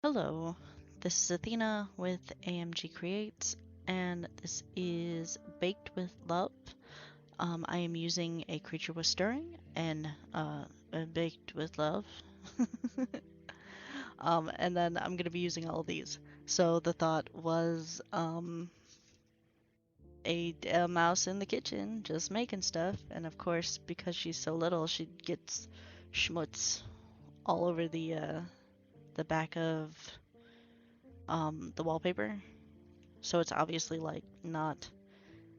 Hello, this is Athena with AMG Creates, and this is Baked with Love. I am using a creature with stirring and baked with love. And then I'm going to be using all of these. So the thought was a mouse in the kitchen just making stuff, and of course, because she's so little, she gets schmutz all over the back of the wallpaper. So it's obviously like not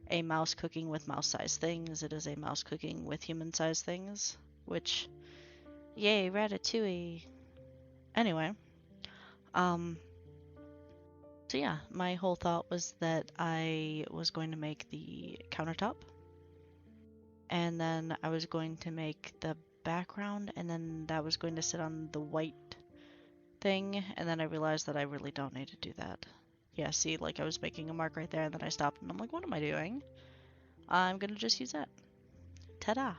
a mouse cooking with mouse-sized things. It is a mouse cooking with human-sized things, which, yay, ratatouille. Anyway, um, so yeah, my whole thought was that I was going to make the countertop, and then I was going to make the background, and then that was going to sit on the white thing, and then I realized that I really don't need to do that. Yeah, see, like I was making a mark right there, and then I stopped, and I'm like, what am I doing? I'm gonna just use that. Ta-da!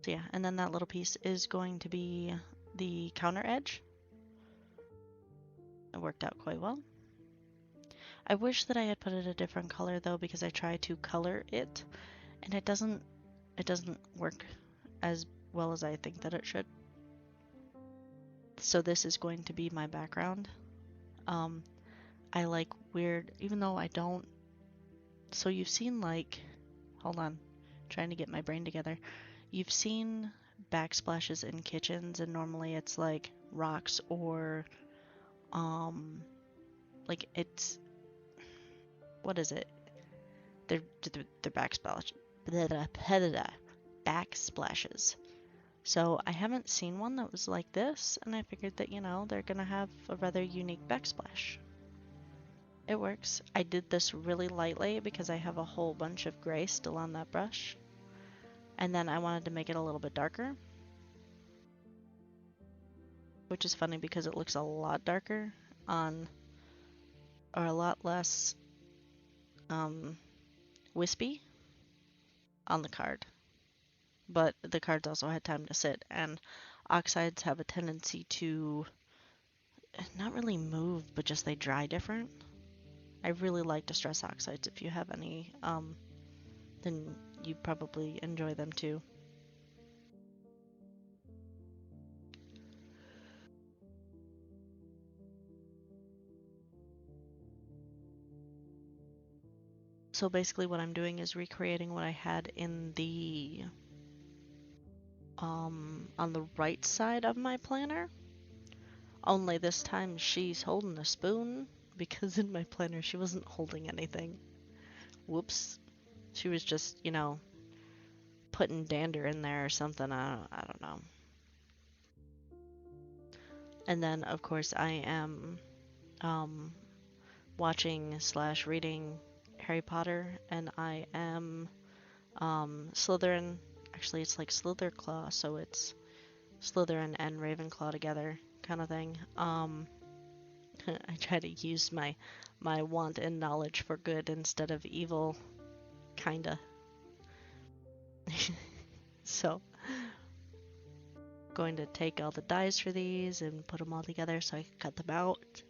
So yeah, and then that little piece is going to be the counter edge. It worked out quite well. I wish that I had put it a different color though, because I tried to color it and it doesn't work as well as I think that it should. So this is going to be my background. Um, I like weird, even though I don't. So you've seen like, hold on, trying to get my brain together. You've seen backsplashes in kitchens, and normally it's like rocks or um like it's what is it? They're backsplashes. So I haven't seen one that was like this, and I figured that they're gonna have a rather unique backsplash. It works. I did this really lightly because I have a whole bunch of gray still on that brush, and then I wanted to make it a little bit darker, which is funny because it looks a lot darker on, or a lot less um, wispy on the card. But the cards also had time to sit, and oxides have a tendency to not really move, but just they dry different. I really like distress oxides. If you have any, then you probably enjoy them too. So basically what I'm doing is recreating what I had in the on the right side of my planner. Only this time she's holding a spoon, because in my planner she wasn't holding anything. Whoops. She was just, putting dander in there or something. I don't know. And then, of course, I am um, watching slash reading Harry Potter, and I am Slytherin. Actually, it's like Slitherclaw, so it's Slytherin and Ravenclaw together, kind of thing. I try to use my want and knowledge for good instead of evil, kinda. So, going to take all the dies for these and put them all together so I can cut them out.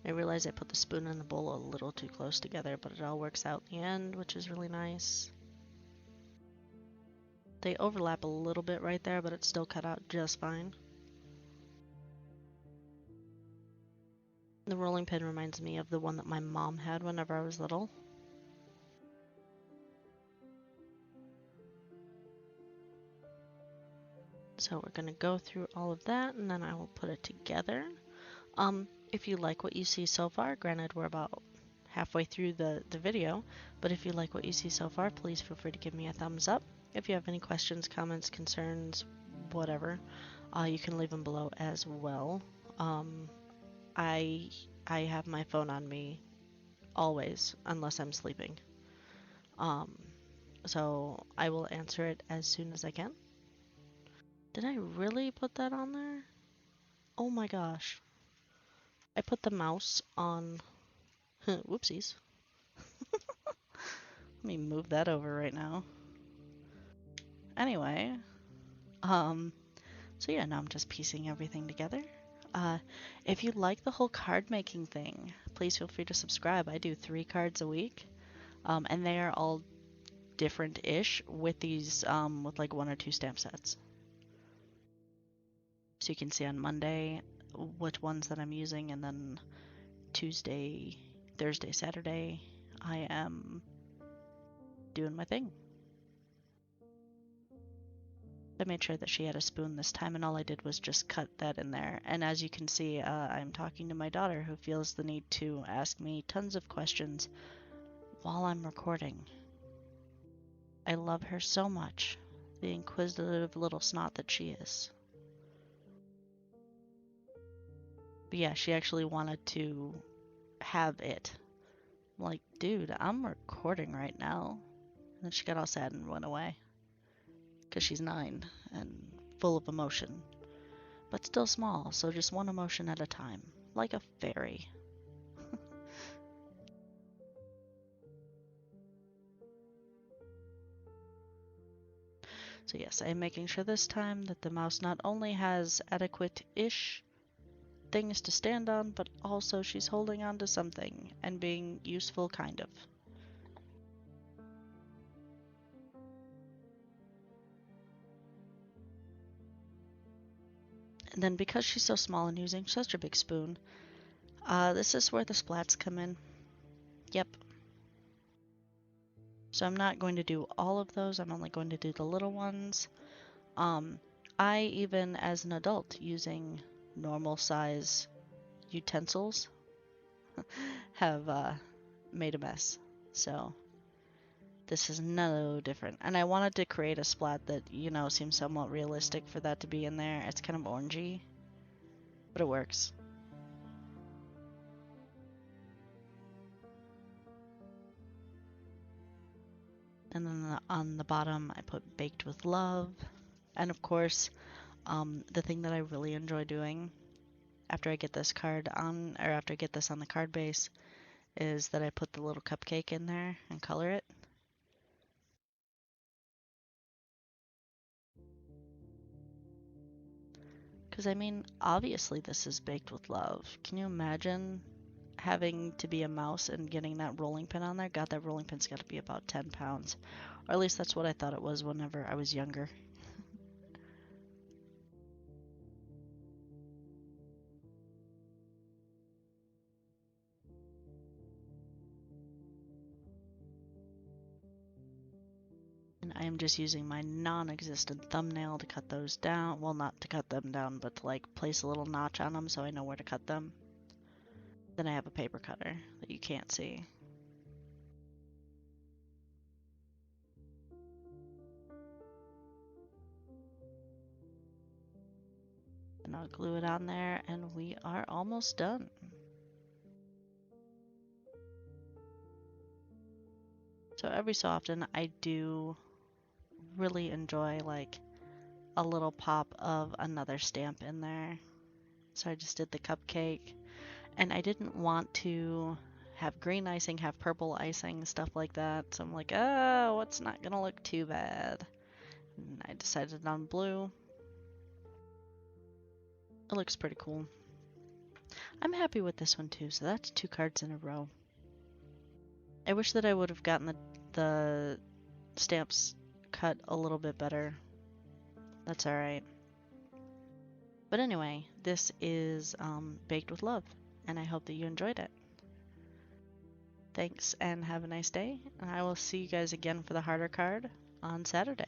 I realize I put the spoon and the bowl a little too close together, but it all works out in the end, which is really nice. They overlap a little bit right there, but it's still cut out just fine. The rolling pin reminds me of the one that my mom had whenever I was little. So we're going to go through all of that, and then I will put it together. If you like what you see so far, granted we're about halfway through the video, but if you like what you see so far, please feel free to give me a thumbs up. If you have any questions, comments, concerns, whatever, you can leave them below as well. I I have my phone on me always, unless I'm sleeping. Um, so I will answer it as soon as I can. Did I really put that on there? Oh my gosh. I put the mouse on, whoopsies. Let me move that over right now. Anyway, um, so yeah, now I'm just piecing everything together. Uh, if you like the whole card making thing, please feel free to subscribe. I do 3 cards a week, and they are all different-ish with these, with like 1 or 2 stamp sets. So you can see on Monday which ones that I'm using, and then Tuesday, Thursday, Saturday, I am doing my thing. I made sure that she had a spoon this time, and all I did was just cut that in there. And as you can see, I'm talking to my daughter, who feels the need to ask me tons of questions while I'm recording. I love her so much, the inquisitive little snot that she is. But yeah, she actually wanted to have it. I'm like, dude, I'm recording right now. And then she got all sad and went away. Because she's 9 and full of emotion. But still small, so just one emotion at a time. Like a fairy. So yes, I am making sure this time that the mouse not only has adequate-ish things to stand on, but also she's holding on to something and being useful, kind of. And then because she's so small and using such a big spoon, this is where the splats come in. Yep. So I'm not going to do all of those, I'm only going to do the little ones. I, even as an adult using normal size utensils, have made a mess. So this is no different. And I wanted to create a splat that, you know, seems somewhat realistic for that to be in there. It's kind of orangey, but it works. And then on the bottom, I put baked with love. And of course, the thing that I really enjoy doing after I get this card on, or after I get this on the card base, is that I put the little cupcake in there and color it. Because, I mean, obviously this is baked with love. Can you imagine having to be a mouse and getting that rolling pin on there? God, that rolling pin's got to be about 10 pounds. Or at least that's what I thought it was whenever I was younger. And I am just using my non-existent thumbnail to cut those down. Well, not to cut them down, but to like place a little notch on them so I know where to cut them. Then I have a paper cutter that you can't see. And I'll glue it on there and we are almost done. So every so often I do really enjoy like a little pop of another stamp in there. So I just did the cupcake, and I didn't want to have green icing, have purple icing, stuff like that. So I'm like, oh, it's not gonna look too bad. And I decided on blue. It looks pretty cool. I'm happy with this one too, so that's 2 cards in a row. I wish that I would have gotten the stamps cut a little bit better. That's alright. But anyway, this is Baked with Love, and I hope that you enjoyed it. Thanks and have a nice day, and I will see you guys again for the harder card on Saturday.